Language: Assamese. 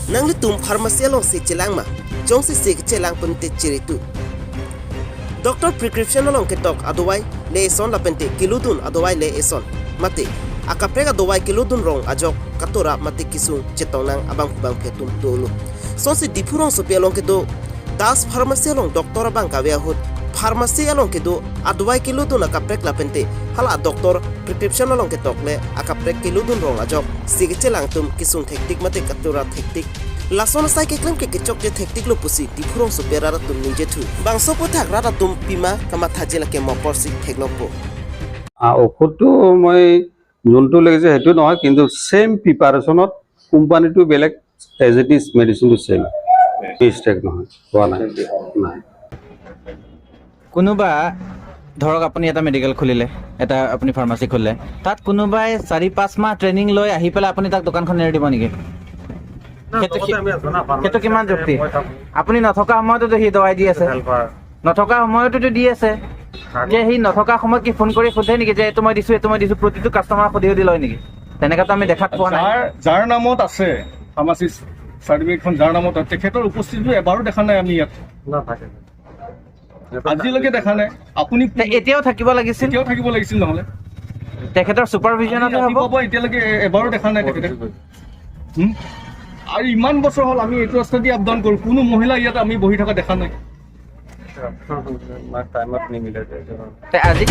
nang litum pharmacy along si chelang ma jong si sik chelang pente chiritu doctor prescription along ke tok adowai le son la pente kiludun adowai le eson mate akaprega adowai kiludun rong ajok katora mate kisung chetongnang abang bang phetum dolu son si dipurong so pelong ke do das pharmacy along doctor abang kawya hut pharmacy along ke do adowai kiludun akaprek la pente hala doctor prescription along ke tok le akaprek kiludun rong ajok sik chelang tum kisung thektik mate katora thektik lason sai ke klem ke kechok je thektik lo pusi dipurong so berara tum ninje thu bangso po thak rata tum pima kama thajela ke mopor sik theknopo ঔষধটো মই যোনটো লাগিছে সেইটো নহয় কিন্তু সেম প্ৰিপাৰেশ্যনত কোম্পানীটো বেলেগ এজ ইট ইজ মেডিচিনটো সেম মিষ্টেক নহয় হোৱা নাই কোনোবা ধৰক আপুনি এটা মেডিকেল খুলিলে এটা আপুনি ফাৰ্মাচী খুলিলে তাত কোনোবাই 4-5 মাহ ট্ৰেইনিং লৈ আহি পেলাই আপুনি তাক দোকানখন এৰি দিব নেকি সেইটো কিমান যুক্তি আপুনি নথকা সময়তো সি দৱাই দি আছে নথকা সময়তো দি আছে যে সি নথকা সময়ত কি ফোন কৰি সোধে নেকি যে এইটো মই দিছো প্ৰতিটো কাষ্টমাৰ সুধি লয় নেকি তেনেকাতো আমি দেখাত পোৱা নাই যাৰ নামত আছে ফাৰ্মাচিষ্ট চাৰ্টিফিকেটখন যাৰ নামত আছে তেখেতৰ উপস্থিতিটো এবাৰো দেখা নাই আমি ইয়াত আজিলৈকে দেখা নাই আপুনি এতিয়াও থাকিব লাগিছিল নহ'লে তেখেতৰ ছুপাৰভিজনতে হ'ব এতিয়ালৈকে এবাৰো দেখা নাই তেখেতে আৰু ইমান বছৰ হ'ল আমি এইটো ৰাস্তা দি আপ ডাউন কৰোঁ কোনো মহিলা ইয়াত আমি বহি থকা দেখা নাই আজি